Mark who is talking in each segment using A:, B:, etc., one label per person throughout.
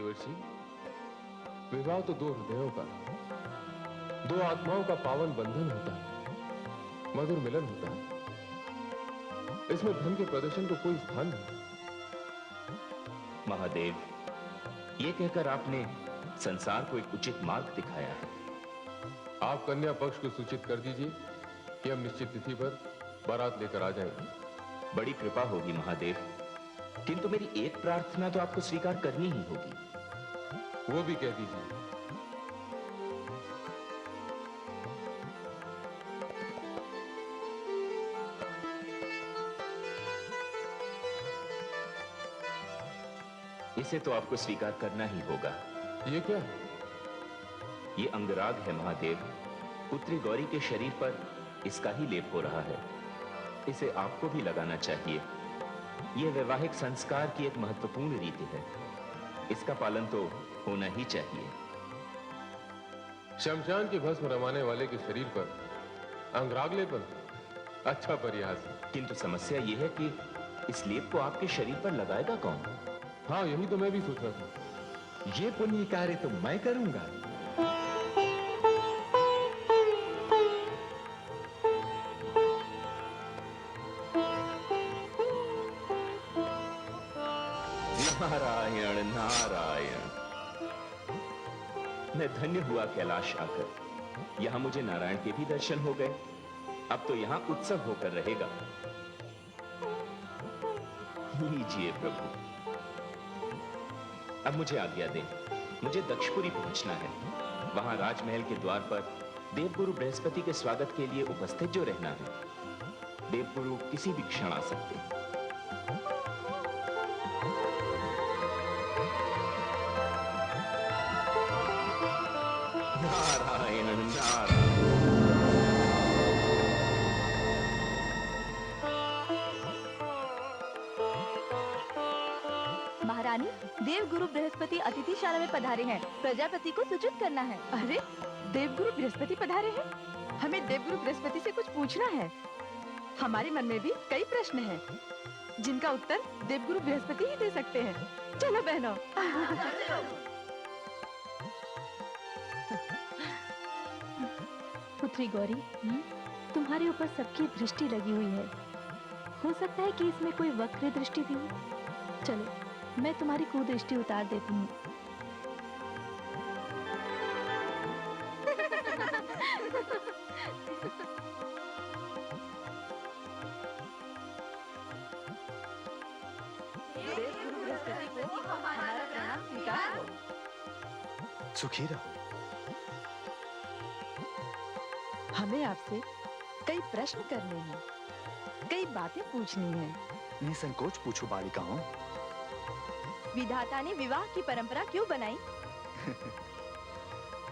A: देवर्षि, विवाह तो दो हृदयों का, दो आत्माओं का पावन बंधन होता है, मधुर मिलन होता है। इसमें धन के प्रदर्शन को कोई स्थान नहीं।
B: महादेव, ये कहकर आपने संसार को एक उचित मार्ग दिखाया है।
A: आप कन्या पक्ष को सूचित कर दीजिए कि हम निश्चित तिथि पर बारात लेकर आ जाएंगे।
B: बड़ी कृपा होगी महादेव, किंतु मेरी एक प्रार्थना तो आपको स्वीकार करनी ही होगी।
A: वो भी कह दीजिए।
B: इसे तो आपको स्वीकार करना ही होगा।
A: ये क्या है?
B: ये अंगराग है महादेव। पुत्री गौरी के शरीर पर इसका ही लेप हो रहा है। इसे आपको भी लगाना चाहिए। यह वैवाहिक संस्कार की एक महत्वपूर्ण रीति है। इसका पालन तो होना ही चाहिए।
A: शमशान की भस्म रमाने वाले के शरीर पर अंगराग लेपन, अच्छा प्रयास है।
B: किंतु समस्या यह है कि इस लेप को आपके शरीर पर लगाएगा कौन?
A: हाँ, यही तो मैं भी सोच रहा था।
C: ये पुण्य कार्य तो मैं करूंगा।
B: नारायण नारायण, मैं धन्य हुआ कैलाश आकर। यहां मुझे नारायण के भी दर्शन हो गए। अब तो यहां उत्सव होकर रहेगा। लीजिए प्रभु, अब मुझे आज्ञा दें। मुझे दक्षपुरी पहुंचना है। वहां राजमहल के द्वार पर देवगुरु बृहस्पति के स्वागत के लिए उपस्थित जो रहना है। देवगुरु किसी भी क्षण आ सकते हैं। नारायण नारायण।
D: महारानी, देवगुरु बृहस्पति अतिथिशाला में पधारे हैं। प्रजापति को सूचित करना है।
E: अरे, देवगुरु बृहस्पति पधारे हैं? हमें देवगुरु बृहस्पति से कुछ पूछना है। हमारे मन में भी कई प्रश्न हैं, जिनका उत्तर देवगुरु बृहस्पति ही दे सकते हैं। चलो बहनों।
D: पुत्री गौरी, तुम्हारे ऊपर सबकी दृष्टि लगी हुई है। हो सकता है कि इसमें कोई वक्र दृष्टि भी हो। चलो, मैं तुम्हारी कुदृष्टि उतार देती हूँ।
C: सुखी रहो।
E: हमें आपसे कई प्रश्न करने हैं, कई बातें पूछनी हैं।
C: निसंकोच पूछो बालिकाओं।
D: विधाता ने विवाह की परंपरा क्यों बनाई?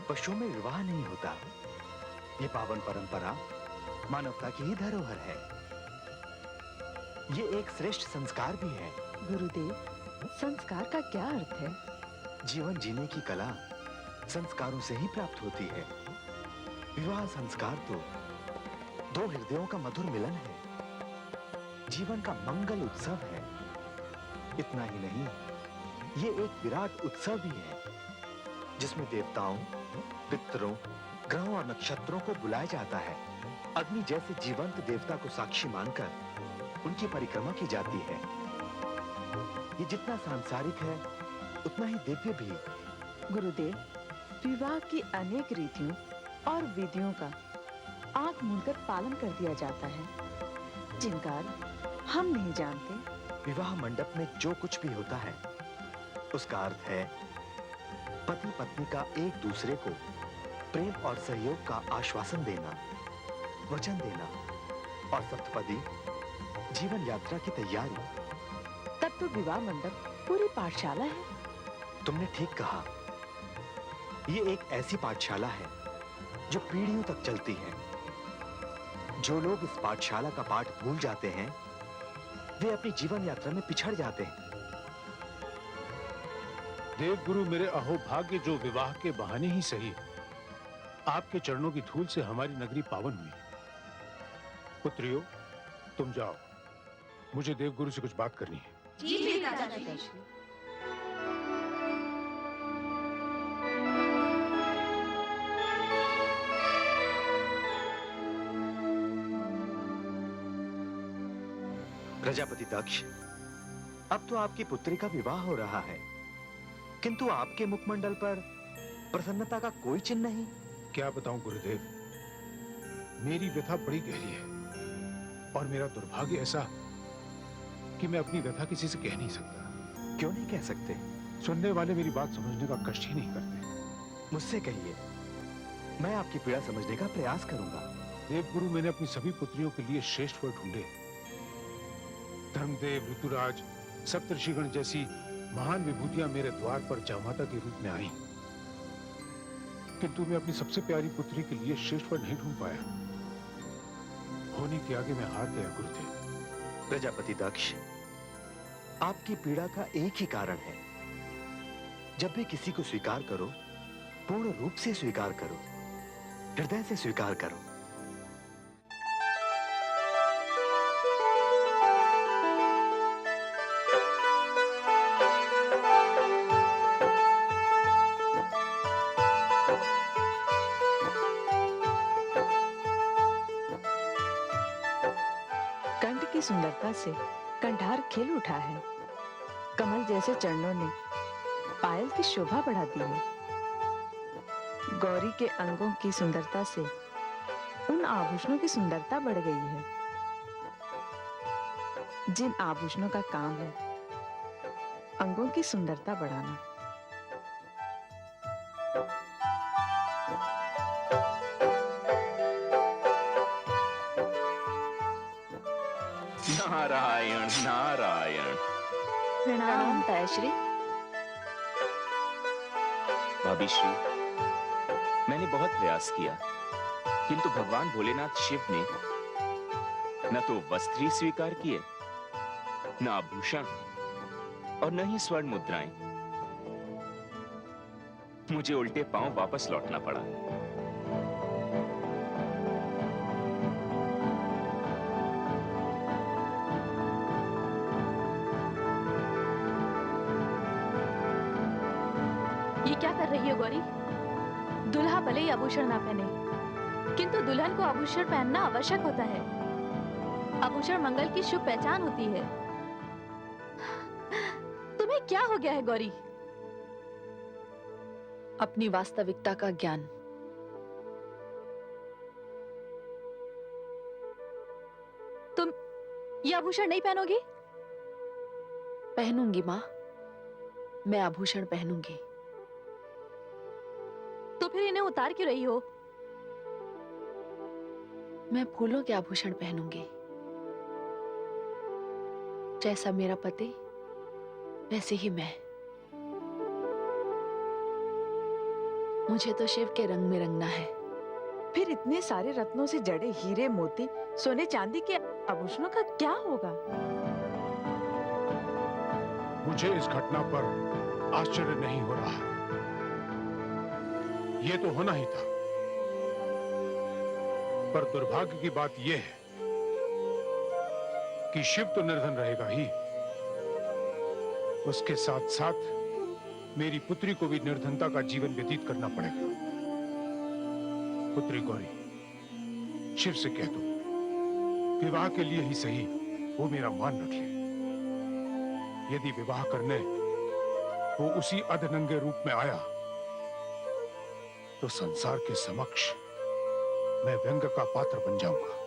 C: पशुओं में विवाह नहीं होता। ये पावन परंपरा मानवता की ही धरोहर है। ये एक श्रेष्ठ संस्कार भी है।
E: गुरुदेव, संस्कार का क्या अर्थ है?
C: जीवन जीने की कला संस्कारों से ही प्राप्त होती है। विवाह संस्कार तो दो हृदयों का मधुर मिलन है, जीवन का मंगल उत्सव है। इतना ही नहीं, ये एक विराट उत्सव भी है, जिसमें देवताओं, पितरों, ग्रहों और नक्षत्रों को बुलाया जाता है। अग्नि जैसे जीवंत देवता को साक्षी मानकर उनकी परिक्रमा की जाती है। ये जितना सांसारिक है, उतना ही दिव्य भी।
E: गुरुदेव, विवाह की अनेक रीतियों और विधियों का आंख मूंदकर पालन कर दिया जाता है, जिनका हम नहीं जानते।
C: विवाह मंडप में जो कुछ भी होता है, उसका अर्थ है पति पत्नी का एक दूसरे को प्रेम और सहयोग का आश्वासन देना, वचन देना और सप्तपदी जीवन यात्रा की तैयारी।
E: तब तो विवाह मंडप पूरी पाठशाला है।
C: तुमने ठीक कहा। ये एक ऐसी पाठशाला है जो पीढ़ियों तक चलती है। जो लोग इस पाठशाला का पाठ भूल जाते हैं, वे अपनी जीवन यात्रा में पिछड़ जाते हैं।
F: देवगुरु मेरे अहोभाग्य, जो विवाह के बहाने ही सही है, आपके चरणों की धूल से हमारी नगरी पावन हुई है। पुत्रियों, तुम जाओ, मुझे देवगुरु से कुछ बात करनी है।
D: जी पिताजी।
C: प्रजापति दक्ष, अब तो आपकी पुत्री का विवाह हो रहा है, किंतु आपके मुखमंडल पर प्रसन्नता का कोई चिन्ह नहीं।
F: क्या बताऊं गुरुदेव, मेरी व्यथा बड़ी गहरी है और मेरा दुर्भाग्य ऐसा कि मैं अपनी व्यथा किसी से कह नहीं सकता।
C: क्यों नहीं कह सकते?
F: सुनने वाले मेरी बात समझने का कष्ट ही नहीं करते।
C: मुझसे कहिए, मैं आपकी पीड़ा समझने का प्रयास करूंगा।
F: देवगुरु, मैंने अपनी सभी पुत्रियों के लिए श्रेष्ठ वर ढूंढे। धर्मदेव, ऋतुराज, सप्तर्षिगण जैसी महान विभूतियां मेरे द्वार पर जयमाता के रूप में आई, किंतु मैं अपनी सबसे प्यारी पुत्री के लिए श्रेष्ठ वर नहीं ढूंढ पाया। होने के आगे मैं हार गया गुरुदेव।
C: प्रजापति दक्ष, आपकी पीड़ा का एक ही कारण है। जब भी किसी को स्वीकार करो, पूर्ण रूप से स्वीकार करो, हृदय से स्वीकार करो।
E: कंठ की सुंदरता से कंठार खिल उठा है। कमल जैसे चरणों ने पायल की शोभा बढ़ा दी है। गौरी के अंगों की सुंदरता से उन आभूषणों की सुंदरता बढ़ गई है जिन आभूषणों का काम है अंगों की सुंदरता बढ़ाना।
B: नारायण नारायण।
D: प्रणाम तायाश्री।
B: भाभी श्री, मैंने बहुत प्रयास किया, किंतु भगवान भोलेनाथ शिव ने न तो वस्त्र ही स्वीकार किए, न आभूषण और न ही स्वर्ण मुद्राएं। मुझे उल्टे पांव वापस लौटना पड़ा।
D: ये क्या कर रही हो गौरी? दुल्हा भले ही आभूषण ना पहने, किंतु दुल्हन को आभूषण पहनना आवश्यक होता है। आभूषण मंगल की शुभ पहचान होती है। तुम्हें क्या हो गया है गौरी?
G: अपनी वास्तविकता का ज्ञान।
D: तुम ये आभूषण नहीं पहनोगी?
G: पहनूंगी माँ, मैं आभूषण पहनूंगी।
D: तो फिर इन्हें उतार क्यों रही हो?
G: मैं फूलों के आभूषण पहनूंगी। जैसा मेरा पति वैसे ही मैं। मुझे तो शिव के रंग में रंगना है।
E: फिर इतने सारे रत्नों से जड़े हीरे, मोती, सोने चांदी के आभूषणों का क्या होगा?
F: मुझे इस घटना पर आश्चर्य नहीं हो रहा। यह तो होना ही था, पर दुर्भाग्य की बात यह है कि शिव तो निर्धन रहेगा ही, उसके साथ साथ मेरी पुत्री को भी निर्धनता का जीवन व्यतीत करना पड़ेगा। पुत्री गौरी, शिव से कह दो, विवाह के लिए ही सही वो मेरा मान रख ले। यदि विवाह करने वो उसी अधनंगे रूप में आया तो संसार के समक्ष मैं व्यंग का पात्र बन जाऊंगा।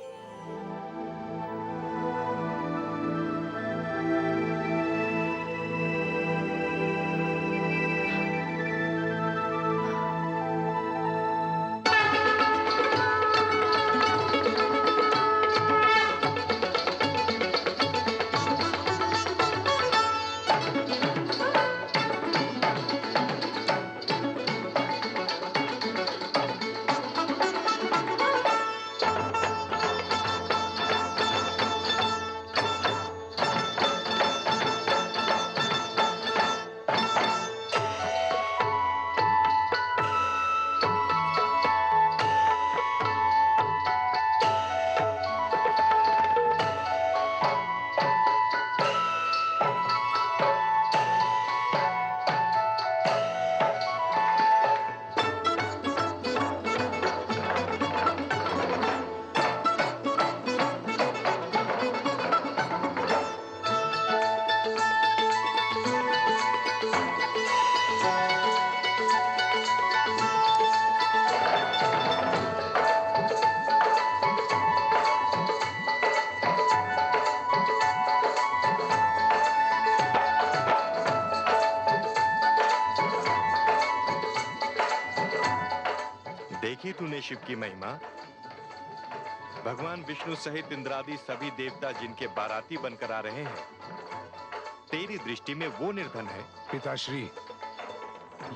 H: शिव की महिमा। भगवान विष्णु सहित इंद्रादि सभी देवता जिनके बाराती बनकर आ रहे हैं, तेरी दृष्टि में वो निर्धन है।
F: पिताश्री,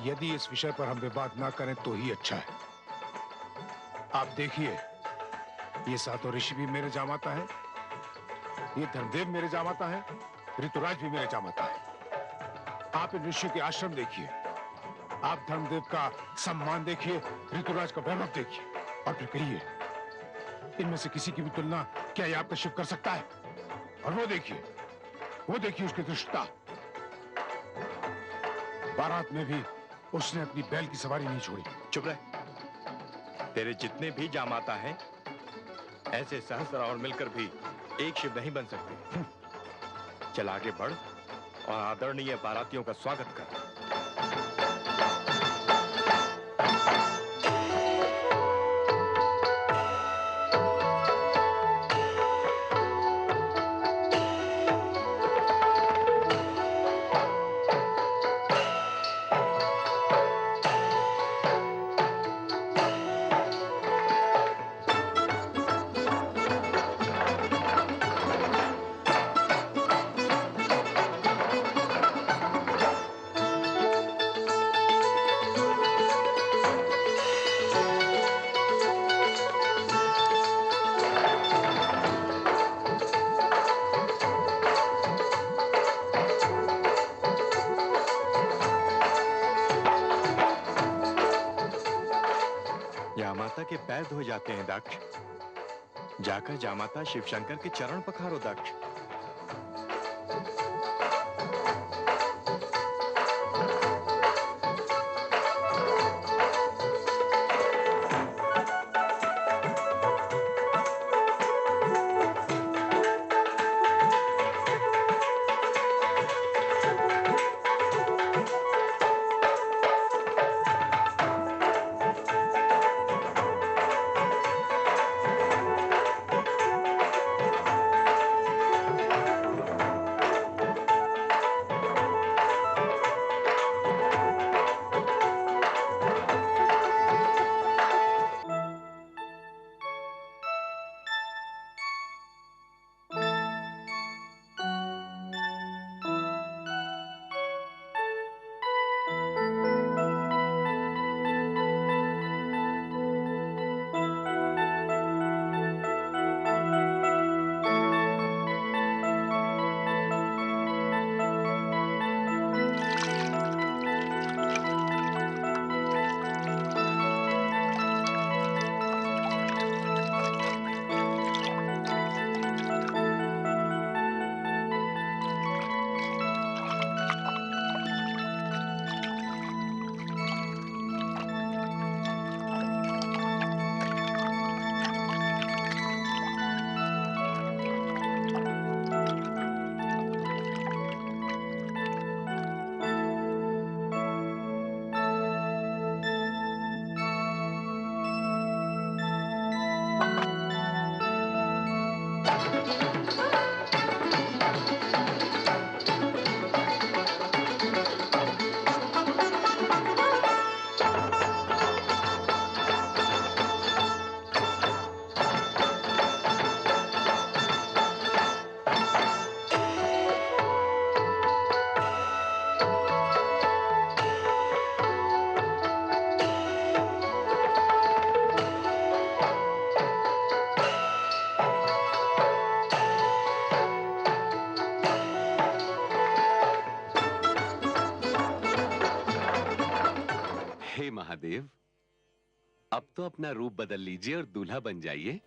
F: यदि इस विषय पर हम विवाद ना करें तो ही अच्छा है। आप देखिए, ये सातों ऋषि भी मेरे जामाता है, ये धर्मदेव मेरे जामाता है, ऋतुराज भी मेरे जामाता है। आप इन ऋषियों के आश्रम देखिए, आप धर्मदेव का सम्मान देखिए, ऋतुराज का वैभव देखिए, और फिर कहिए इनमें से किसी की भी तुलना क्या ये आपका शिव कर सकता है? और वो देखिए उसकी धृष्टता। बारात में भी उसने अपनी बैल की सवारी नहीं छोड़ी।
H: चुप रह। तेरे जितने भी जामाता हैं, ऐसे सहस्र और मिलकर भी एक शिव नहीं बन सकते। चल आगे बढ़ और आदरणीय बारातियों का स्वागत कर। जामाता के पैर धो जाते हैं दक्ष। जाकर जामाता शिव शंकर के चरण पखारो दक्ष।
I: हे महादेव, अब तो अपना रूप बदल लीजिए और दूल्हा बन जाइए।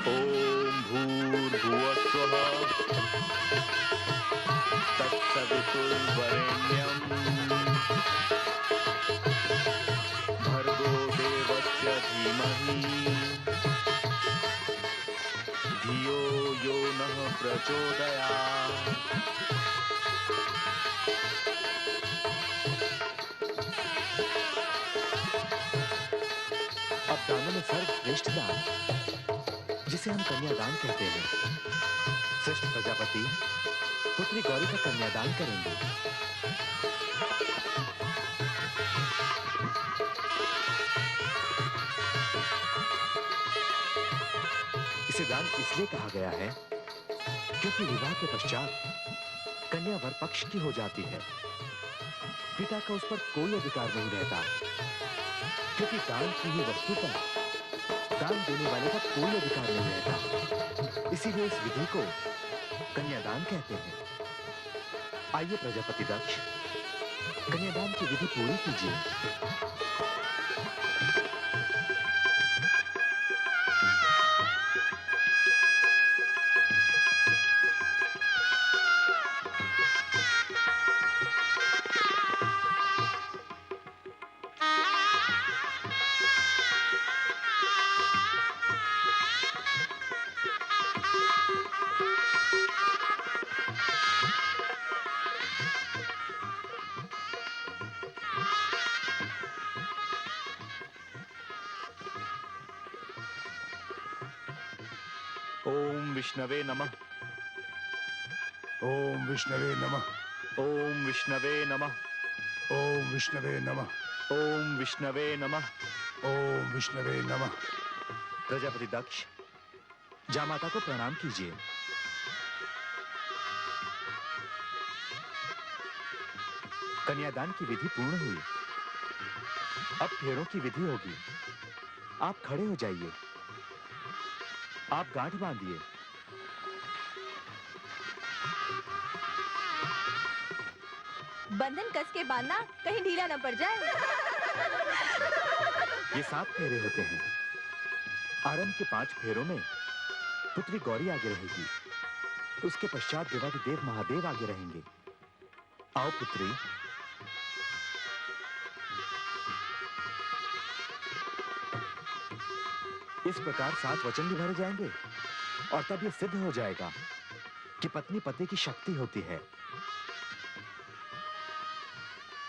H: ओम भूर्भुवस्वः तत्सवितुर्वरेण्यं भर्गो देवस्य धीमहि धियो यो नः प्रचोदयात्।
C: अब दानों में सर्वश्रेष्ठ दान, जिसे हम कन्यादान कहते हैं, श्रेष्ठ प्रजापति पुत्री गौरी का कन्यादान करेंगे। इसे दान इसलिए कहा गया है क्योंकि विवाह के पश्चात कन्या वर पक्ष की हो जाती है। पिता का उस पर कोई अधिकार नहीं रहता, क्योंकि दान की ही वस्तु पर दान देने वाले का कोई अधिकार नहीं रहता। इसीलिए इस विधि को कन्यादान कहते हैं। आइए प्रजापति दक्ष, कन्यादान की विधि पूरी कीजिए।
H: ओम विष्णवे नमः।
F: ओम विष्णवे नमः।
H: ओम विष्णवे नमः।
F: ओम विष्णवे नमः।
H: ओम विष्णवे नमः।
F: ओम विष्णवे नमः।
C: प्रजापति दक्ष, जामाता को प्रणाम कीजिए। कन्यादान की विधि पूर्ण हुई। अब फेरों की विधि होगी। आप खड़े हो जाइए। आप गांठ बांधिए।
D: बंधन कस के बांधना, कहीं ढीला न पड़ जाए।
C: ये 7 फेरे होते हैं। आरंभ के 5 फेरों में पुत्री गौरी आगे रहेगी। उसके पश्चात देवाधिदेव महादेव आगे रहेंगे। आओ पुत्री। इस प्रकार 7 वचन भी भरे जाएंगे और तब यह सिद्ध हो जाएगा कि पत्नी पति की शक्ति होती है।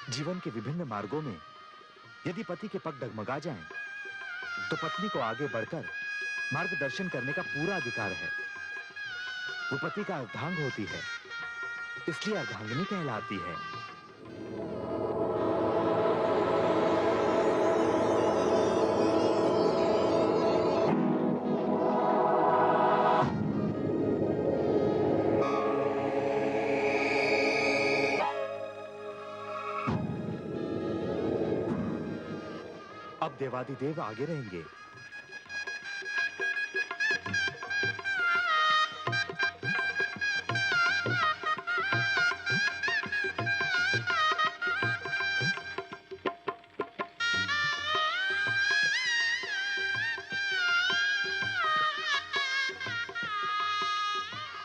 C: जीवन के विभिन्न मार्गों में यदि पति के पग डगमगा जाएं, तो पत्नी को आगे बढ़कर मार्गदर्शन करने का पूरा अधिकार है। वो पति का अर्धांग होती है, इसलिए अर्धांगिनी कहलाती है। अब देवाधिदेव आगे रहेंगे।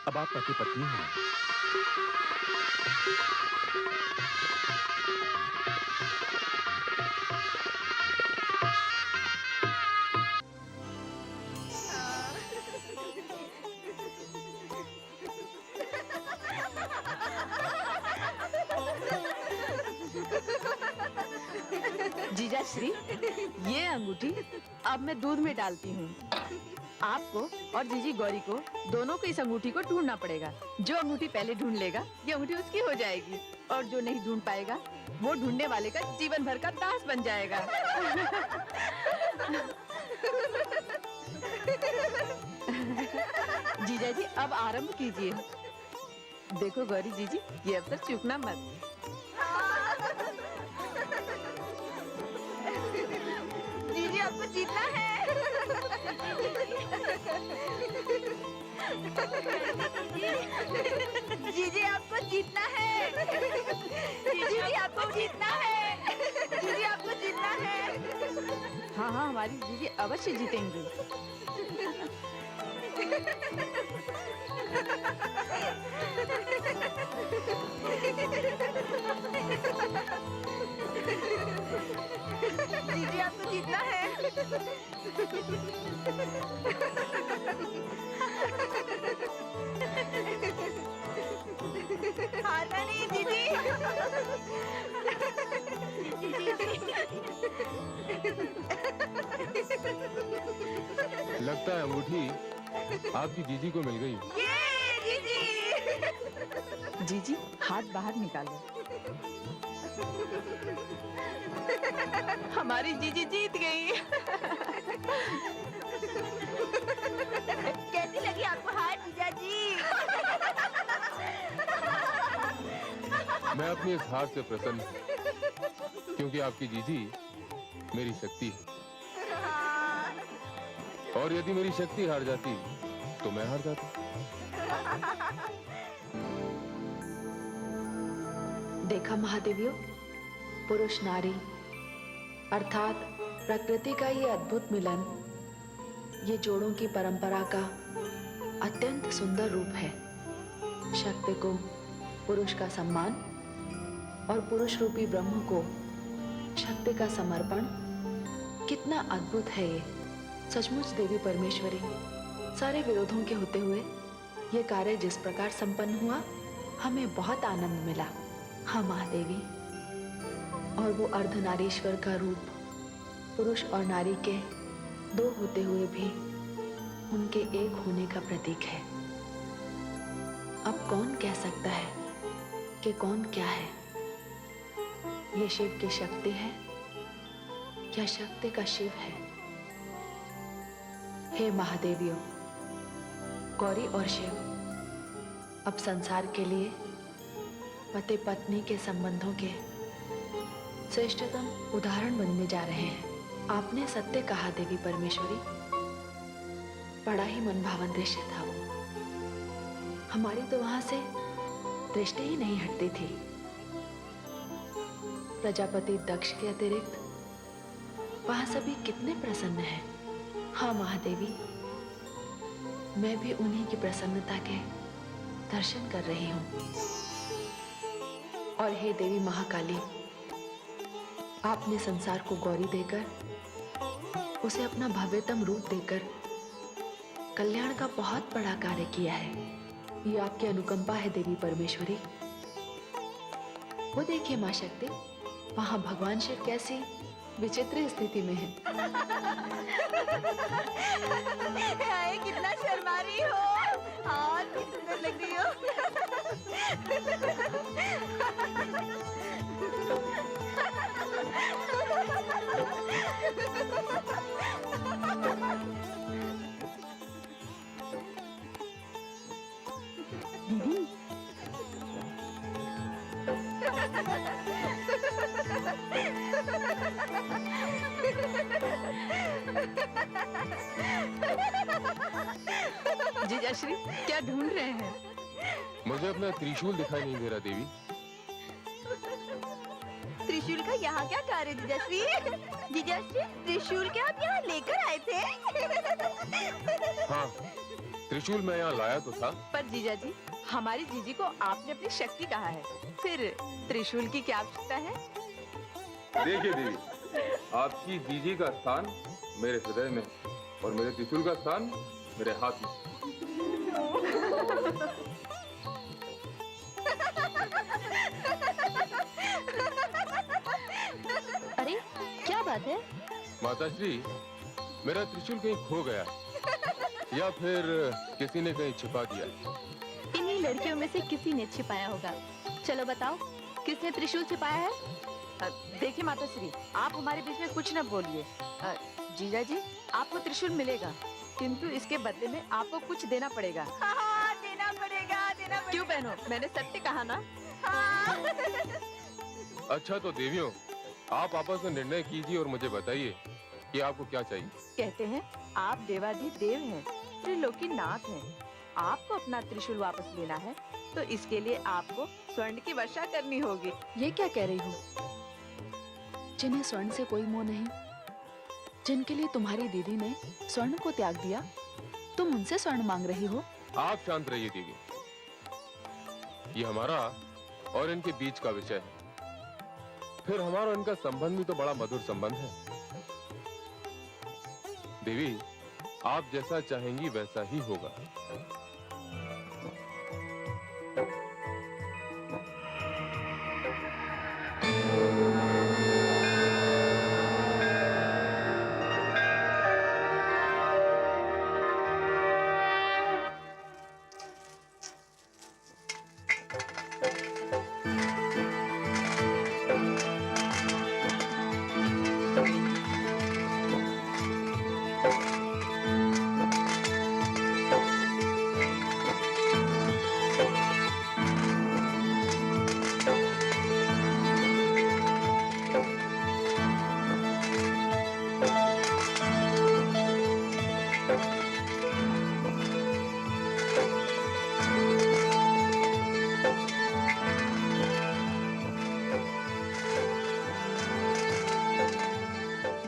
C: अब आप पति पत्नी हैं।
E: जीजा श्री, ये अंगूठी अब मैं दूध में डालती हूँ। आपको और जीजी गौरी को दोनों को इस अंगूठी को ढूंढना पड़ेगा। जो अंगूठी पहले ढूंढ लेगा, ये अंगूठी उसकी हो जाएगी, और जो नहीं ढूंढ पाएगा, वो ढूंढने वाले का जीवन भर का दास बन जाएगा। जीजा जी, अब आरंभ कीजिए। देखो गौरी जीजी, ये अवसर चूकना मत। जीजी, आपको जीतना है। जीजी, आपको जीतना है। जीजी, आपको जीतना है। जीजी, आपको जीतना है। हाँ हाँ, हमारी जीजी अवश्य जीतेंगी। जीजी आपको जीतना है। हारना नहीं जीजी।
A: लगता है अंगूठी आपकी जीजी को मिल गई।
E: ये जीजी। जीजी हाथ बाहर निकालो। हमारी जीजी जीत गई। कैसी लगी आपको हार जीजा जी?
A: मैं अपनी इस हार से प्रसन्न हूं, क्योंकि आपकी जीजी मेरी शक्ति है। और यदि मेरी शक्ति हार जाती तो मैं हार जाता।
G: देखा महादेवियों, पुरुष नारी अर्थात प्रकृति का ये अद्भुत मिलन, ये जोड़ों की परंपरा का अत्यंत सुंदर रूप है। शक्ति को पुरुष का सम्मान और पुरुष रूपी ब्रह्म को शक्ति का समर्पण, कितना अद्भुत है ये। सचमुच देवी परमेश्वरी, सारे विरोधों के होते हुए ये कार्य जिस प्रकार संपन्न हुआ, हमें बहुत आनंद मिला। हाँ महादेवी, और वो अर्धनारीश्वर का रूप पुरुष और नारी के दो होते हुए भी उनके एक होने का प्रतीक है। अब कौन कह सकता है कि कौन क्या है? ये शिव की शक्ति है या शक्ति का शिव है? हे महादेवियों, गौरी और शिव अब संसार के लिए पति पत्नी के संबंधों के श्रेष्ठतम उदाहरण बनने जा रहे हैं। आपने सत्य कहा देवी परमेश्वरी, बड़ा ही मनभावन दृश्य था वो। हमारी तो वहां से दृष्टि ही नहीं हटती थी। प्रजापति दक्ष के अतिरिक्त वहां सभी कितने प्रसन्न हैं। हाँ महादेवी, मैं भी उन्हीं की प्रसन्नता के दर्शन कर रही हूँ। और हे देवी महाकाली, आपने संसार को गौरी देकर, उसे अपना भव्यतम रूप देकर कल्याण का बहुत बड़ा कार्य किया है। ये आपकी अनुकंपा है देवी परमेश्वरी। वो देखिए माँ शक्ति, वहां भगवान शिव कैसी विचित्र स्थिति में है।
E: हाय, कितना शर्मा रही हो और कितनी सुंदर लग रही हो। दीदी, जीजाश्री क्या ढूंढ रहे हैं?
A: मुझे अपना त्रिशूल दिखाई नहीं दे रहा देवी।
E: त्रिशूल का यहाँ क्या कार्य जीजाश्री? जीजाश्री, त्रिशूल क्या आप यहाँ लेकर आए थे?
A: हाँ, त्रिशूल मैं यहाँ लाया तो था।
E: पर जीजा जी, हमारी जीजी को आपने अपनी शक्ति कहा है, फिर त्रिशूल की क्या आवश्यकता है?
A: देखिए देवी, आपकी जीजी का स्थान मेरे हृदय में और मेरे त्रिशूल का स्थान मेरे हाथ में।
D: अरे क्या बात है?
A: माताश्री, मेरा त्रिशूल कहीं खो गया या फिर किसी ने कहीं छिपा दिया।
D: इन्हीं लड़कियों में से किसी ने छिपाया होगा। चलो बताओ, किसने त्रिशूल छिपाया है?
E: देखिए माताश्री, आप हमारे बीच में कुछ न बोलिए। जीजा जी, आपको त्रिशूल मिलेगा, किंतु इसके बदले में आपको कुछ देना पड़ेगा। हाँ, देना पड़ेगा, देना पड़ेगा। क्यों बहनों, मैंने सत्य कहा ना? हाँ।
A: अच्छा तो देवियों, आप आपस में निर्णय कीजिए और मुझे बताइए कि आपको क्या चाहिए।
E: कहते हैं आप देवाधिदेव हैं, त्रिलोकीनाथ हैं। आपको अपना त्रिशूल वापस लेना है तो इसके लिए आपको स्वर्ण की वर्षा करनी होगी।
G: ये क्या कह रही हो? जिन्हें स्वर्ण से कोई मोह नहीं, जिनके लिए तुम्हारी दीदी ने स्वर्ण को त्याग दिया,
E: तुम उनसे स्वर्ण मांग रही हो?
A: आप शांत रहिए देवी। ये हमारा और इनके बीच का विषय है। फिर हमारा और इनका संबंध भी तो बड़ा मधुर संबंध है। देवी, आप जैसा चाहेंगी वैसा ही होगा।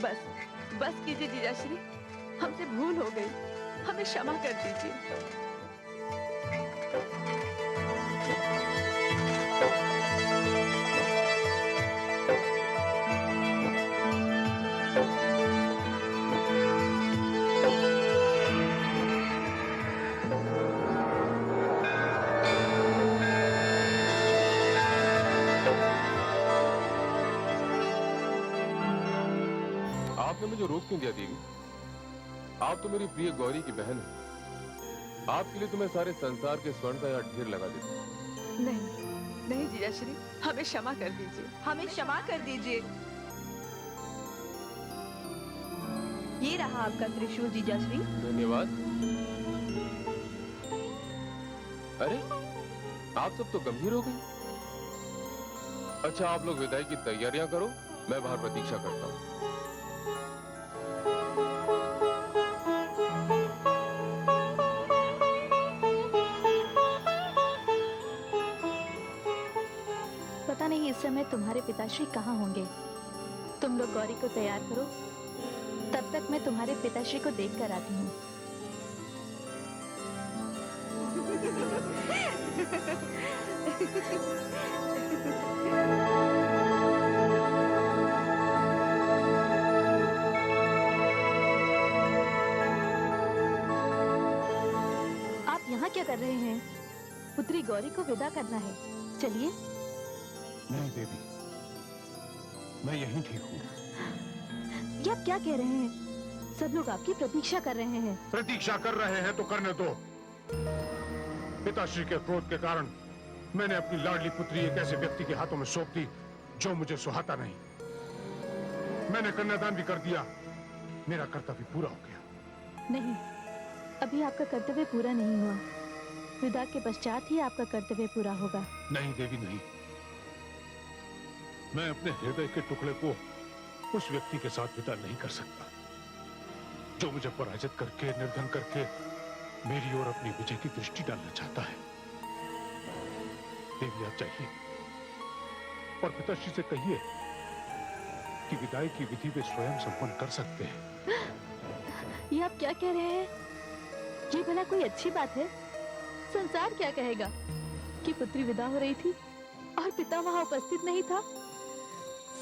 E: बस बस कीजिए जीजाश्री, हमसे भूल हो गई, हमें क्षमा कर दीजिए।
A: आपने मुझे रोक क्यों दिया देवी? आप तो मेरी प्रिय गौरी की बहन है। आपके लिए तो मैं सारे संसार के स्वर्ण का यहाँ ढेर लगा देता।
E: नहीं नहीं जीजाश्री, हमें क्षमा कर दीजिए, हमें क्षमा कर दीजिए। ये रहा आपका त्रिशूल जीजाश्री।
A: धन्यवाद। अरे, आप सब तो गंभीर हो गए। अच्छा, आप लोग विदाई की तैयारियां करो, मैं बाहर प्रतीक्षा करता हूँ।
D: पता नहीं इस समय तुम्हारे पिताश्री कहाँ होंगे। तुम लोग गौरी को तैयार करो, तब तक मैं तुम्हारे पिताश्री को देख कर आती हूँ। आप यहाँ क्या कर रहे हैं? पुत्री गौरी को विदा करना है, चलिए।
F: नहीं देवी, मैं यहीं ठीक हूँ।
D: ये आप क्या कह रहे हैं? सब लोग आपकी प्रतीक्षा कर रहे हैं।
F: प्रतीक्षा कर रहे हैं तो करने दो। पिताश्री के क्रोध के कारण मैंने अपनी लाडली पुत्री एक ऐसे व्यक्ति के हाथों में सौंप दी जो मुझे सुहाता नहीं। मैंने कन्यादान भी कर दिया, मेरा कर्तव्य पूरा हो गया।
D: नहीं, अभी आपका कर्तव्य पूरा नहीं हुआ। विदा के पश्चात ही आपका कर्तव्य पूरा होगा।
F: नहीं देवी, नहीं। मैं अपने हृदय के टुकड़े को उस व्यक्ति के साथ विदा नहीं कर सकता जो मुझे पराजित करके, निर्धन करके मेरी ओर अपनी विजय की दृष्टि डालना चाहता है। देवी, आप जाइए और पिताश्री से कहिए कि विदाई की विधि वे स्वयं संपन्न कर सकते हैं।
D: ये आप क्या कह रहे हैं? ये भला कोई अच्छी बात है? संसार क्या कहेगा कि पुत्री विदा हो रही थी और पिता वहां उपस्थित नहीं था?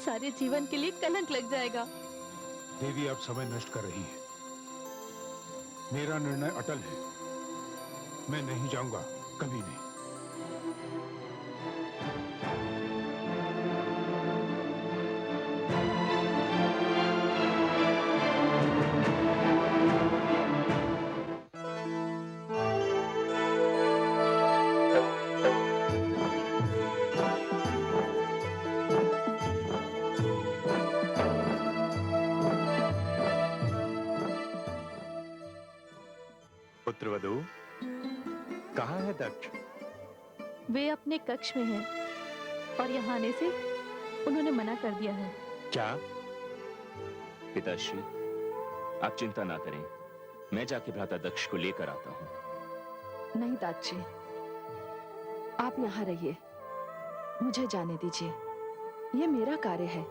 D: सारे जीवन के लिए कलंक लग जाएगा।
F: देवी, आप समय नष्ट कर रही हैं। मेरा निर्णय अटल है, मैं नहीं जाऊंगा, कभी नहीं।
H: पुत्रवधू, कहाँ है दक्ष?
D: वे अपने कक्ष में हैं और यहाँ आने से उन्होंने मना कर दिया है।
H: क्या?
B: पिताश्री, आप चिंता ना करें, मैं जाके भ्राता दक्ष को लेकर आता हूँ।
G: नहीं दादाजी, आप यहाँ रहिए, मुझे जाने दीजिए। ये मेरा कार्य है।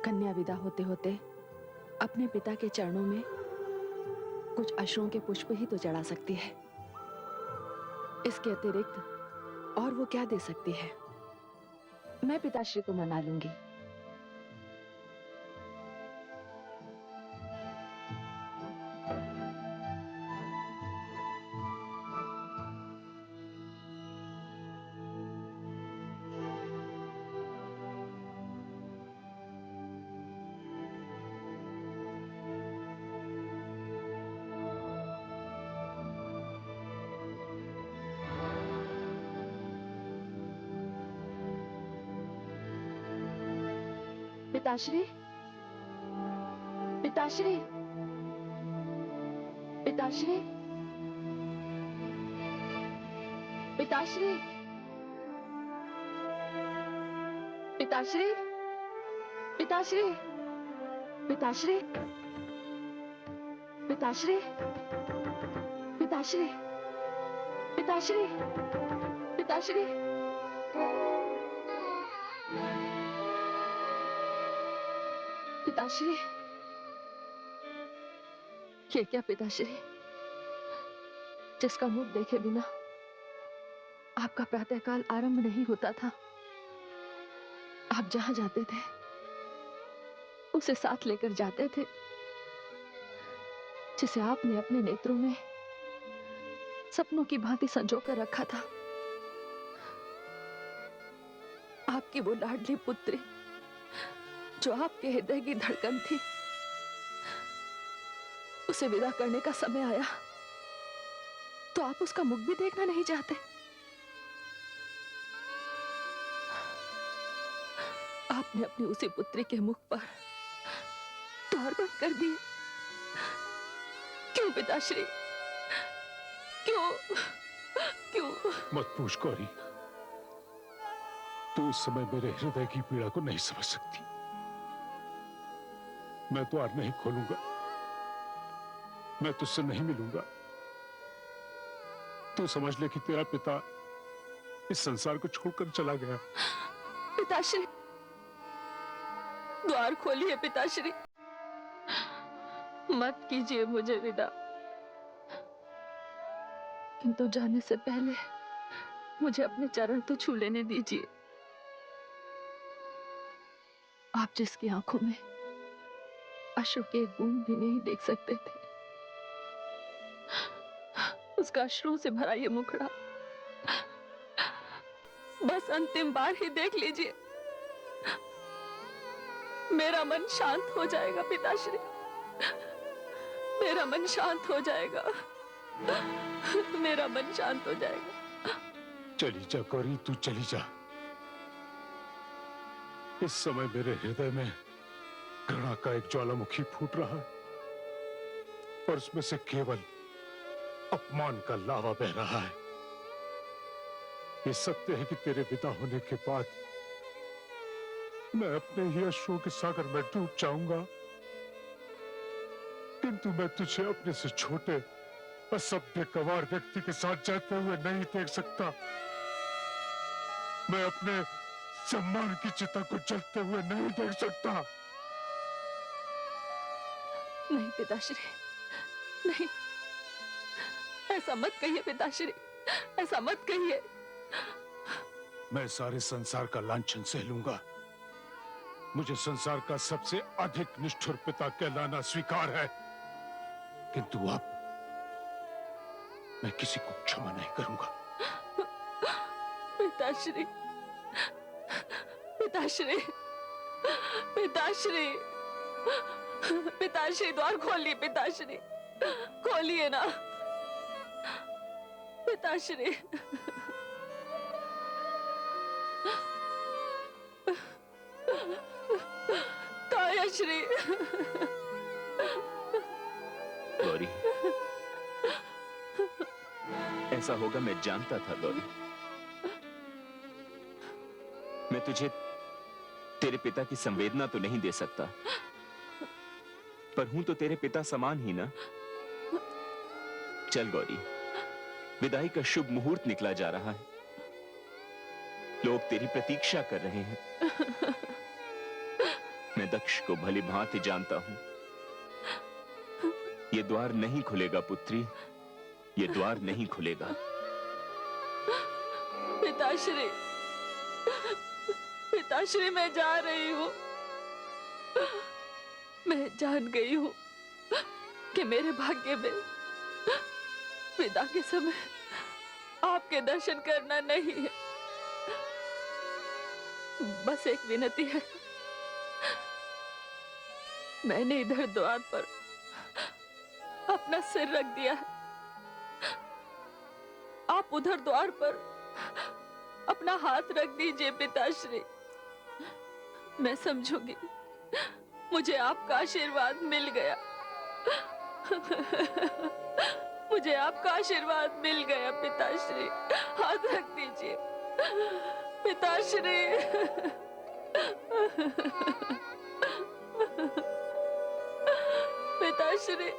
G: कन्या विदा होते होते अपने पिता के चरणों में कुछ अश्रुओं के पुष्प ही तो चढ़ा सकती है। इसके अतिरिक्त और वो क्या दे सकती है? मैं पिताश्री को मना लूंगी। पिताश्री, पिताश्री, पिताश्री, पिताश्री, पिताश्री, पिताश्री, पिताश्री, पिताश्री, पिताश्री, पिताश्री, पिताश्री, पिताश्री, ये क्या पिताश्री, जिसका मुख देखे बिना आपका प्रातःकाल आरंभ नहीं होता था। आप जहां जाते थे उसे साथ लेकर जाते थे, जिसे आपने अपने नेत्रों में सपनों की भांति संजो कर रखा था। आपकी वो लाडली पुत्री जो आपके हृदय की धड़कन थी, उसे विदा करने का समय आया तो आप उसका मुख भी देखना नहीं चाहते। आपने अपनी उसी पुत्री के मुख पर द्वार बंद कर दिए। क्यों पिताश्री, क्यों, क्यों?
F: मत पूछ गौरी, तू इस समय मेरे हृदय की पीड़ा को नहीं समझ सकती। मैं द्वार नहीं खोलूंगा, मैं तुझसे नहीं मिलूंगा। तू समझ ले कि तेरा पिता इस संसार को छोड़कर चला गया।
D: पिताश्री, द्वार खोलिए पिताश्री, मत कीजिए मुझे विदा। किंतु जाने से पहले मुझे अपने चरण तो छू लेने दीजिए। आप जिसकी आंखों में अश्रु के एक बूंद भी नहीं देख सकते थे, उसका अश्रुओं से भरा ये मुखड़ा बस अंतिम बार ही देख लीजिए। मेरा मन शांत हो जाएगा पिताश्री, मेरा मन शांत हो जाएगा, मेरा मन शांत हो जाएगा।
F: चली जा गौरी, तू चली जा। इस समय मेरे हृदय में घृणा का एक ज्वालामुखी फूट रहा है और उसमें से केवल अपमान का लावा बह रहा है। ये सत्य है कि तेरे विदा होने के बाद मैं अपने ही अश्रुओं के सागर में डूब जाऊंगा, किंतु मैं तुझे अपने से छोटे असभ्य गंवार व्यक्ति के साथ जाते हुए नहीं देख सकता। मैं अपने सम्मान की चिता को जलते हुए नहीं देख सकता।
D: नहीं पिताश्री, नहीं, ऐसा मत कहिए पिताश्री, ऐसा मत कहिए।
F: मैं सारे संसार का लांछन सह लूंगा, मुझे संसार का सबसे अधिक निष्ठुर पिता कहलाना स्वीकार है, किंतु अब मैं किसी को क्षमा नहीं करूंगा।
D: पिताश्री, पिताश्री, पिताश्री, पिताश्री, द्वार खोलिए पिताश्री, खोलिए ना पिताश्री। कायाश्री,
B: गौरी, ऐसा होगा मैं जानता था गौरी। मैं तुझे तेरे पिता की संवेदना तो नहीं दे सकता, पर हूं तो तेरे पिता समान ही ना। चल गौरी, विदाई का शुभ मुहूर्त निकला जा रहा है, लोग तेरी प्रतीक्षा कर रहे हैं। मैं दक्ष को भली भांति जानता हूं, ये द्वार नहीं खुलेगा पुत्री, ये द्वार नहीं खुलेगा।
D: पिताश्री, पिताश्री, मैं जा रही हूँ। मैं जान गई हूँ कि मेरे भाग्य में विदा के समय आपके दर्शन करना नहीं है। बस एक विनती है, मैंने इधर द्वार पर अपना सिर रख दिया है, आप उधर द्वार पर अपना हाथ रख दीजिए पिताश्री। मैं समझूंगी मुझे आपका आशीर्वाद मिल गया। मुझे आपका आशीर्वाद मिल गया पिताश्री, हाथ रख दीजिए पिताश्री। पिताश्री,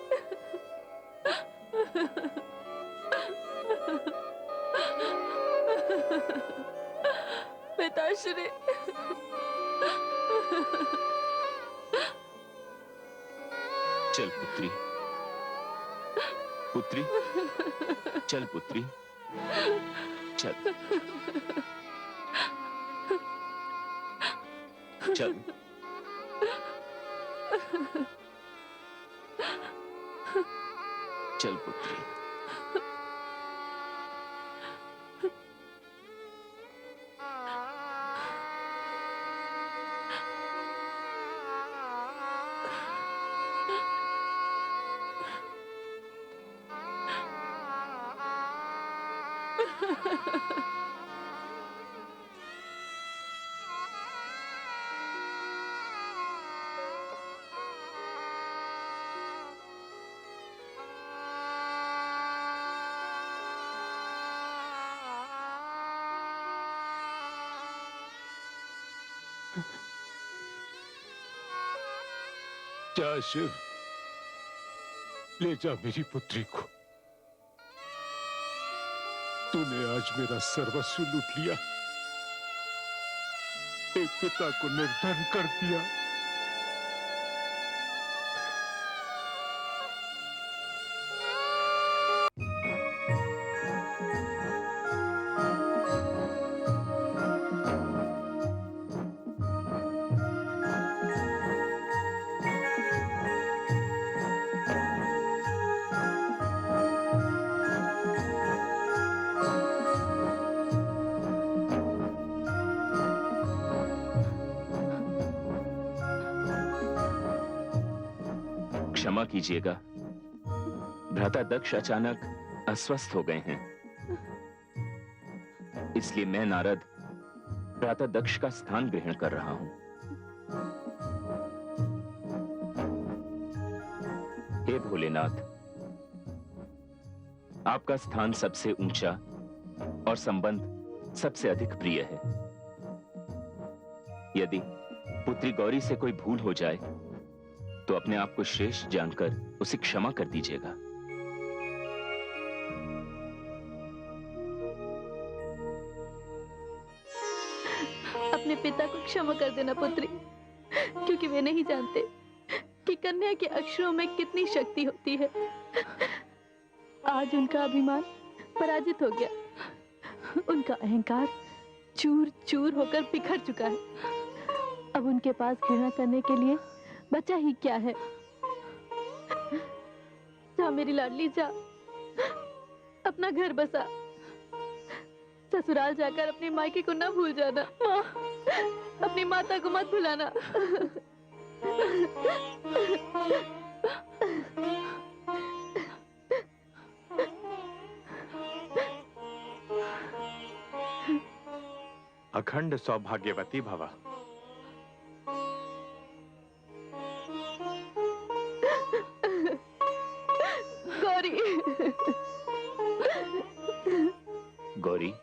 D: पिताश्री,
B: चल पुत्री, पुत्री, चल पुत्री, चल, चल। चल पुत्री।
F: जा शिव, ले जा मेरी पुत्री को। तूने आज मेरा सर्वस्व लूट लिया, एक पिता को निर्धन कर दिया।
B: क्षमा कीजिएगा, भ्राता दक्ष अचानक अस्वस्थ हो गए हैं, इसलिए मैं नारद भ्राता दक्ष का स्थान ग्रहण कर रहा हूं। हे भोलेनाथ, आपका स्थान सबसे ऊंचा और संबंध सबसे अधिक प्रिय है। यदि पुत्री गौरी से कोई भूल हो जाए तो अपने आप को श्रेष्ठ जानकर उसे क्षमा कर दीजिएगा।
D: अपने पिता को क्षमा कर देना पुत्री, क्योंकि वे नहीं जानते कि कन्या के अक्षरों में कितनी शक्ति होती है। आज उनका अभिमान पराजित हो गया, उनका अहंकार चूर चूर होकर बिखर चुका है। अब उनके पास घृणा करने के लिए बचा ही क्या है। जा मेरी लाडली, जा अपना घर बसा। ससुराल जाकर अपनी मायके को न भूल जाना। माँ, अपनी माता को मत भुलाना।
H: अखंड सौभाग्यवती भवा।
D: गौरी,
B: गौरी,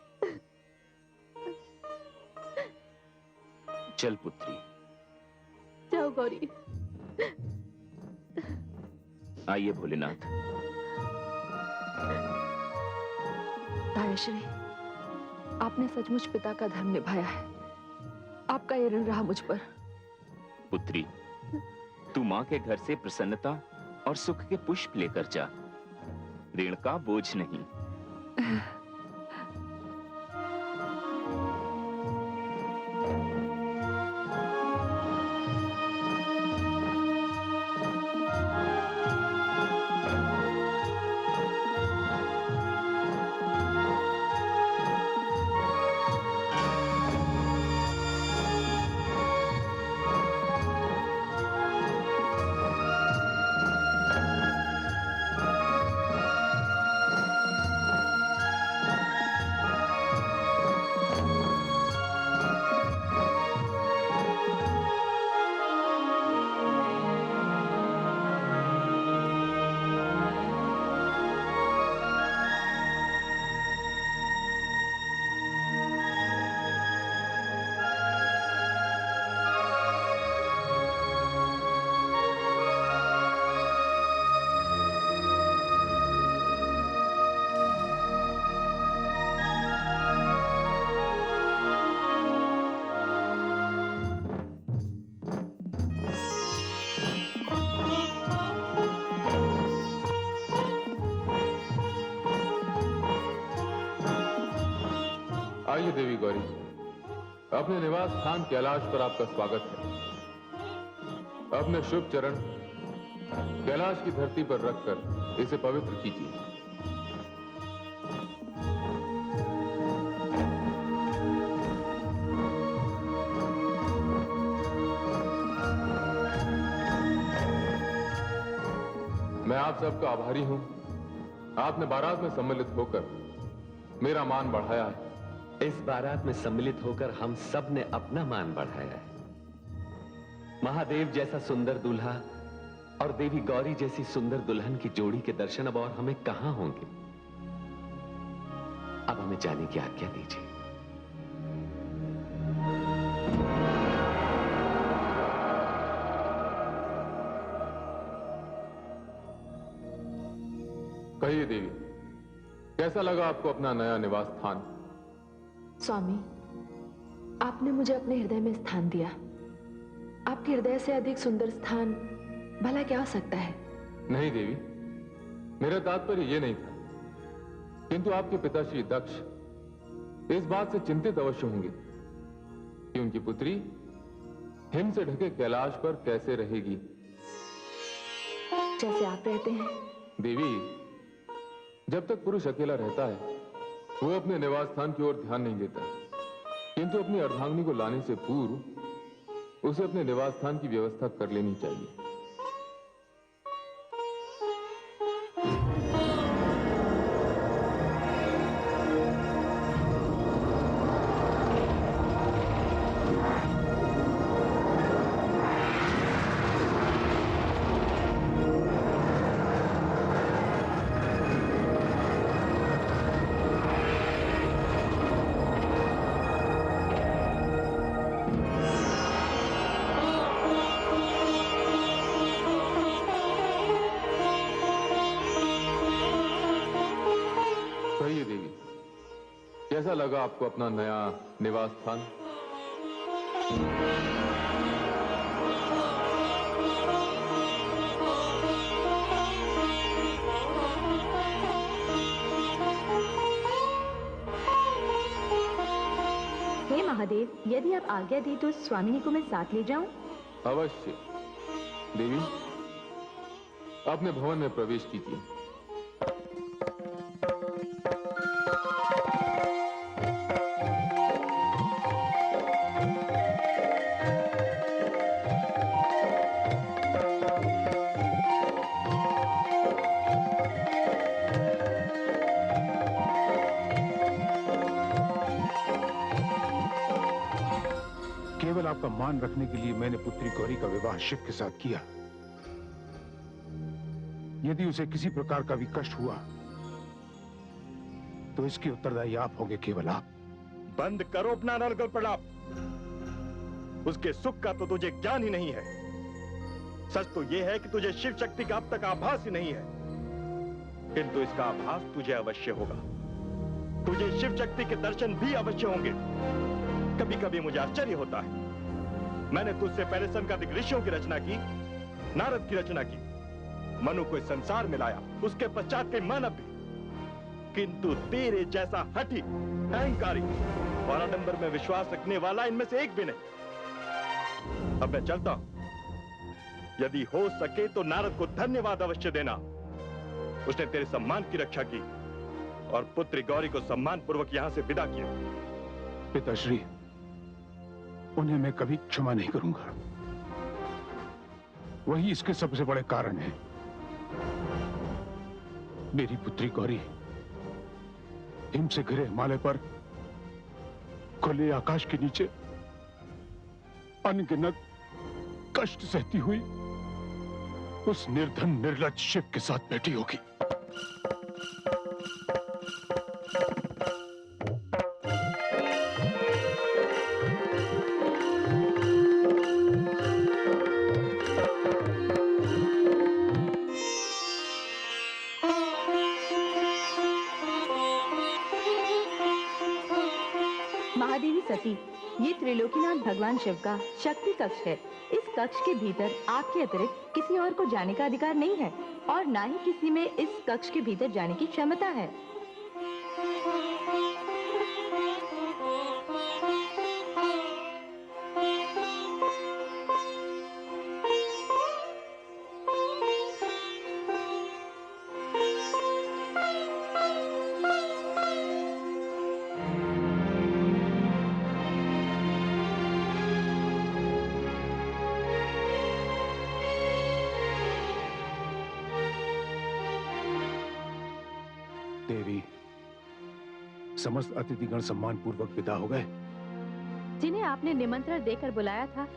B: चल पुत्री।
D: जाओ गौरी।
B: आइए भोलेनाथ।
G: तायाश्री, आपने सचमुच पिता का धर्म निभाया है। आपका ये ऋण रहा मुझ पर।
B: पुत्री, तू मां के घर से प्रसन्नता और सुख के पुष्प लेकर जा। ऋण का बोझ नहीं।
A: आइए देवी गौरी, अपने निवास स्थान कैलाश पर आपका स्वागत है। अपने शुभ चरण कैलाश की धरती पर रखकर इसे पवित्र कीजिए। मैं आप सबका आभारी हूं। आपने बारात में सम्मिलित होकर मेरा मान बढ़ाया है।
I: इस बारात में सम्मिलित होकर हम सब ने अपना मान बढ़ाया है। महादेव जैसा सुंदर दूल्हा और देवी गौरी जैसी सुंदर दुल्हन की जोड़ी के दर्शन अब और हमें कहां होंगे। अब हमें जाने की आज्ञा दीजिए।
A: कहिए देवी, कैसा लगा आपको अपना नया निवास स्थान?
G: स्वामी, आपने मुझे अपने हृदय में स्थान दिया। आपके हृदय से अधिक सुंदर स्थान भला क्या हो सकता है?
A: नहीं देवी, मेरा तात्पर्य यह नहीं था, किंतु आपके पिता श्री दक्ष इस बात से चिंतित अवश्य होंगे कि उनकी पुत्री हिम से ढके कैलाश पर कैसे रहेगी।
G: जैसे आप रहते हैं।
A: देवी, जब तक पुरुष अकेला रहता है वो अपने निवास स्थान की ओर ध्यान नहीं देता, किंतु अपनी अर्धांगिनी को लाने से पूर्व उसे अपने निवास स्थान की व्यवस्था कर लेनी चाहिए। कैसा लगा आपको अपना नया निवास स्थान?
D: हे महादेव, यदि आप आज्ञा दी तो स्वामिनी को मैं साथ ले जाऊं?
A: अवश्य देवी, अपने भवन में प्रवेश कीजिए।
F: केवल आपका मान रखने के लिए मैंने पुत्री गौरी का विवाह शिव के साथ किया। यदि उसे किसी प्रकार का भी कष्ट हुआ तो इसके उत्तरदायी आप होंगे, केवल आप।
H: बंद करो अपना नरगल प्रलाप। उसके सुख का तो तुझे ज्ञान ही नहीं है। सच तो यह है कि तुझे शिव शक्ति का अब तक आभास ही नहीं है, किंतु इसका आभास तुझे अवश्य होगा। तुझे शिव शक्ति के दर्शन भी अवश्य होंगे। कभी कभी मुझे आश्चर्य होता है, मैंने तुझसे पहले संकादिक ऋषियों की रचना की, नारद की रचना की, मनु को इस संसार में लाया, उसके पश्चात कई मानव भी, किंतु तेरे जैसा हठी, अहंकारी और आडंबर में विश्वास रखने वाला इनमें से एक भी नहीं। अब मैं चलता हूं। यदि हो सके तो नारद को धन्यवाद अवश्य देना, उसने तेरे सम्मान की रक्षा की और पुत्री गौरी को सम्मान पूर्वक यहां से विदा किया।
F: पिताश्री, उन्हें मैं कभी क्षमा नहीं करूंगा। वही इसके सबसे बड़े कारण है। मेरी पुत्री गौरी हिम से घिरे हिमालय पर खुले आकाश के नीचे अनगिनत कष्ट सहती हुई उस निर्धन निर्लज्ज शिव के साथ बैठी होगी।
E: महादेवी सती, ये त्रिलोकीनाथ भगवान शिव का शक्ति कक्ष है। इस कक्ष के भीतर आपके अतिरिक्त किसी और को जाने का अधिकार नहीं है और ना ही किसी में इस कक्ष के भीतर जाने की क्षमता है।
F: देवी, समस्त अतिथिगण सम्मान पूर्वक विदा हो गए।
D: जिन्हें आपने निमंत्रण देकर बुलाया था,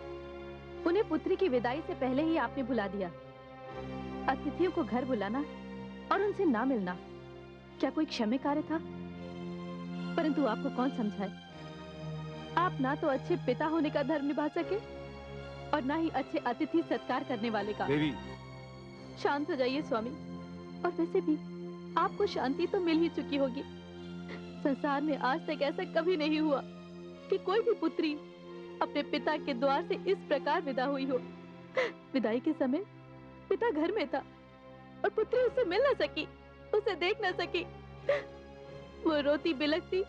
D: उन्हें पुत्री की विदाई से पहले ही आपने बुला दिया। अतिथियों को घर बुलाना और उनसे ना मिलना क्या कोई क्षम्य कार्य था? परंतु आपको कौन समझाए? आप ना तो अच्छे पिता होने का धर्म निभा सके और ना ही अच्छे अतिथि सत्कार करने वाले का।
F: देवी,
D: शांत हो जाइए स्वामी। और वैसे भी आपको शांति तो मिल ही चुकी होगी। संसार में आज तक ऐसा कभी नहीं हुआ कि कोई भी पुत्री अपने पिता के द्वार से इस प्रकार विदा हुई हो। विदाई के समय पिता घर में था और पुत्री उससे मिल न सकी, उसे देख न सकी। वो रोती बिलखती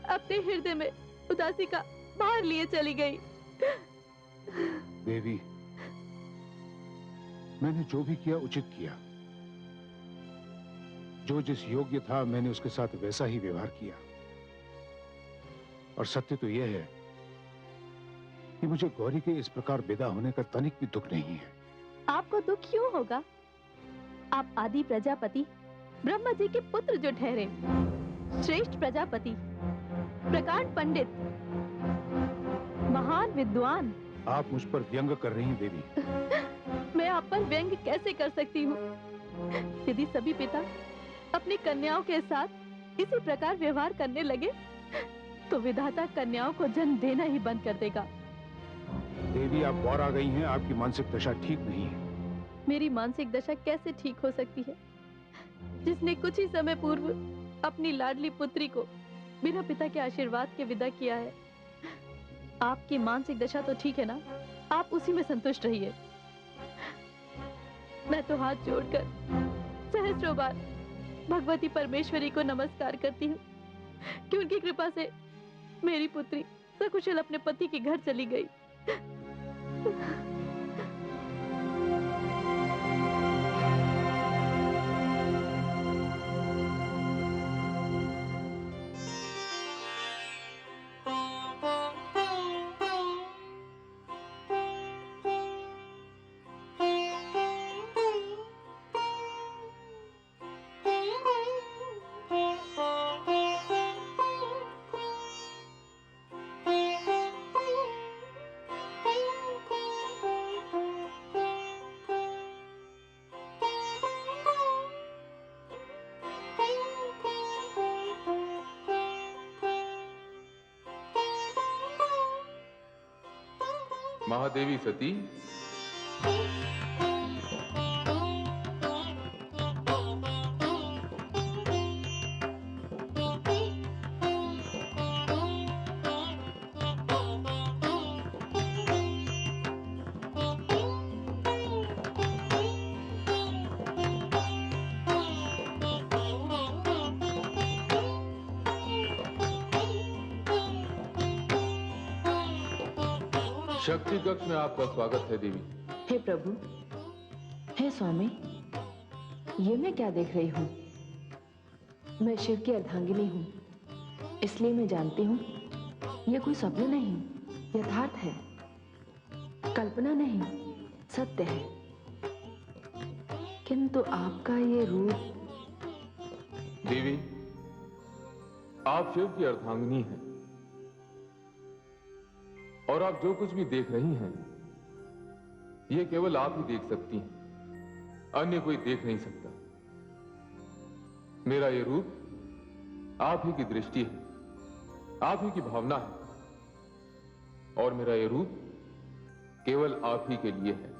D: अपने हृदय में उदासी का भार लिए चली गई।
F: देवी, मैंने जो भी किया उचित किया। जो जिस योग्य था मैंने उसके साथ वैसा ही व्यवहार किया। और सत्य तो यह है कि मुझे गौरी के इस प्रकार विदा होने का तनिक भी दुख नहीं है।
D: आपको दुख क्यों होगा? आप आदि प्रजापति ब्रह्मा जी के पुत्र जो ठहरे, श्रेष्ठ प्रजापति, प्रकांड पंडित, महान विद्वान।
F: आप मुझ पर व्यंग कर रही हैं देवी।
D: मैं आप पर व्यंग कैसे कर सकती हूँ? यदि सभी पिता अपनी कन्याओं के साथ इसी प्रकार व्यवहार करने लगे तो विधाता कन्याओं को जन्म देना ही बंद कर देगा।
F: देवी, आप और आ गई हैं। आपकी मानसिक दशा ठीक नहीं है।
D: मेरी मानसिक दशा कैसे ठीक हो सकती है, जिसने कुछ ही समय पूर्व अपनी लाडली पुत्री को बिना पिता के आशीर्वाद के विदा किया है। आपकी मानसिक दशा तो ठीक है ना? आप उसी में संतुष्ट रहिए। मैं तो हाथ जोड़कर सहस्त्रों बार भगवती परमेश्वरी को नमस्कार करती हूँ कि उनकी कृपा से मेरी पुत्री सकुशल अपने पति के घर चली गई।
A: महादेवी सती, शक्ति कक्ष में आपका स्वागत है देवी।
G: हे प्रभु, हे स्वामी, ये मैं क्या देख रही हूँ? मैं शिव की अर्धांगिनी हूँ, इसलिए मैं जानती हूँ ये कोई स्वप्न नहीं, यथार्थ है, कल्पना नहीं, सत्य है। किंतु आपका ये रूप।
A: देवी, आप शिव की अर्धांगिनी हैं और आप जो कुछ भी देख रही हैं ये केवल आप ही देख सकती हैं, अन्य कोई देख नहीं सकता। मेरा ये रूप आप ही की दृष्टि है, आप ही की भावना है और मेरा ये रूप केवल आप ही के लिए है।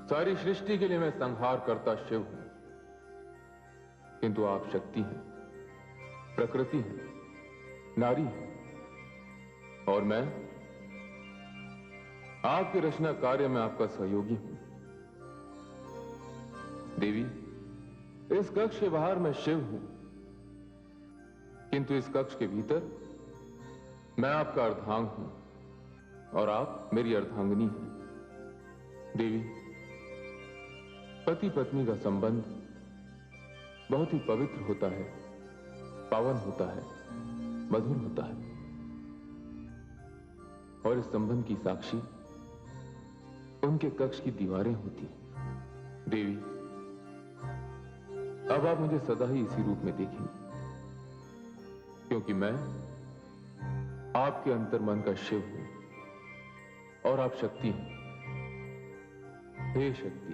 A: सारी सृष्टि के लिए मैं संहार करता शिव हूं, किंतु आप शक्ति हैं, प्रकृति हैं, नारी हैं और मैं आपके रचना कार्य में आपका सहयोगी हूं। देवी, इस कक्ष के बाहर मैं शिव हूं, किंतु इस कक्ष के भीतर मैं आपका अर्धांग हूं और आप मेरी अर्धांगिनी हैं। देवी, पति पत्नी का संबंध बहुत ही पवित्र होता है, पावन होता है, मधुर होता है और इस संबंध की साक्षी उनके कक्ष की दीवारें होती हैं। देवी, अब आप मुझे सदा ही इसी रूप में देखेंगे, क्योंकि मैं आपके अंतर्मन का शिव हूं और आप शक्ति हैं। हे शक्ति,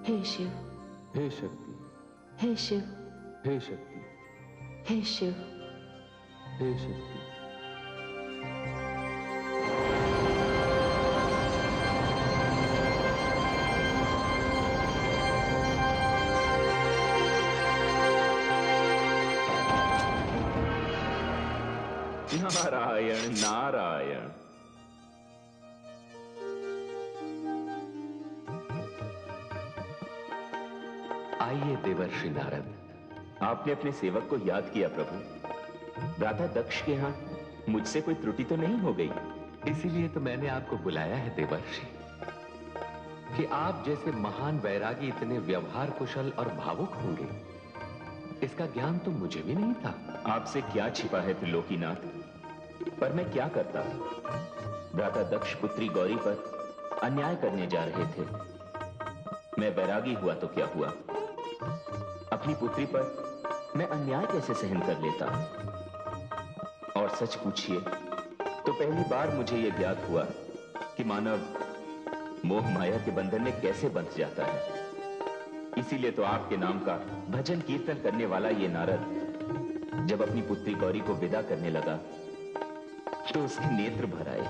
G: हे शिव,
A: हे शक्ति,
G: हे शिव,
A: हे शक्ति,
G: हे शिव,
A: हे शक्ति।
B: नारायण नारायण।
I: आइए देवर्षि नारद।
B: आपने अपने सेवक को याद किया प्रभु। भ्राता दक्ष के यहाँ मुझसे कोई त्रुटि तो नहीं हो गई?
I: इसीलिए तो मैंने आपको बुलाया है देवर्षि, कि आप जैसे महान वैरागी इतने व्यवहार कुशल और भावुक होंगे, इसका ज्ञान तो मुझे भी नहीं था।
B: आपसे क्या छिपा है त्रिलोकीनाथ, पर मैं क्या करता। भ्राता दक्ष पुत्री गौरी पर अन्याय करने जा रहे थे। मैं वैरागी हुआ तो क्या हुआ, अपनी पुत्री पर मैं अन्याय कैसे सहन कर लेता। और सच पूछिए तो पहली बार मुझे यह ज्ञात हुआ कि मानव मोह माया के बंधन में कैसे बंध जाता है। इसीलिए तो आपके नाम का भजन कीर्तन करने वाला ये नारद जब अपनी पुत्री गौरी को विदा करने लगा तो उसके नेत्र भर आए।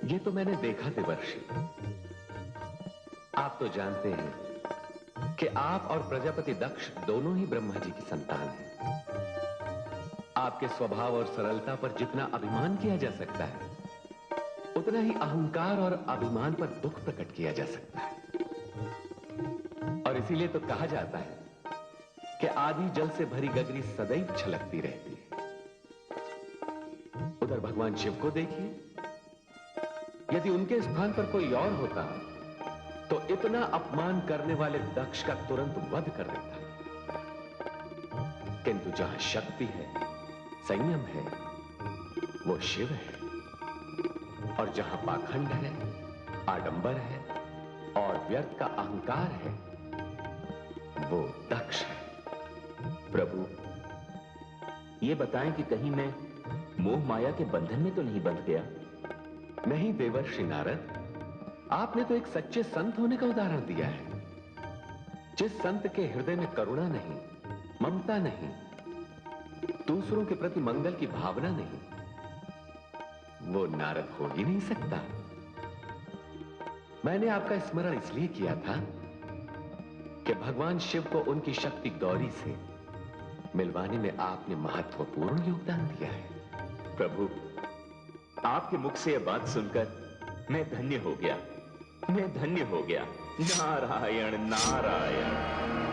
I: ये तो मैंने देखा देवर्षि। आप तो जानते हैं कि आप और प्रजापति दक्ष दोनों ही ब्रह्मा जी की संतान हैं। आपके स्वभाव और सरलता पर जितना अभिमान किया जा सकता है, उतना ही अहंकार और अभिमान पर दुख प्रकट किया जा सकता है। और इसीलिए तो कहा जाता है कि आदि जल से भरी गगरी सदैव छलकती रहती है। उधर भगवान शिव को देखिए, यदि उनके स्थान पर कोई और होता तो इतना अपमान करने वाले दक्ष का तुरंत वध कर देता। किंतु जहां शक्ति है, संयम है, वो शिव है। और जहां पाखंड है, आडंबर है और व्यर्थ का अहंकार है, वो दक्ष है।
B: प्रभु, ये बताएं कि कहीं मैं मोह माया के बंधन में तो नहीं बंध गया?
I: नहीं देवर्षि नारद, आपने तो एक सच्चे संत होने का उदाहरण दिया है। जिस संत के हृदय में करुणा नहीं, ममता नहीं, दूसरों के प्रति मंगल की भावना नहीं, वो नारद हो ही नहीं सकता। मैंने आपका स्मरण इसलिए किया था कि भगवान शिव को उनकी शक्ति गौरी से मिलवाने में आपने महत्वपूर्ण योगदान दिया है।
B: प्रभु, आपके मुख से यह बात सुनकर मैं धन्य हो गया, मैं धन्य हो गया। नारायण नारायण।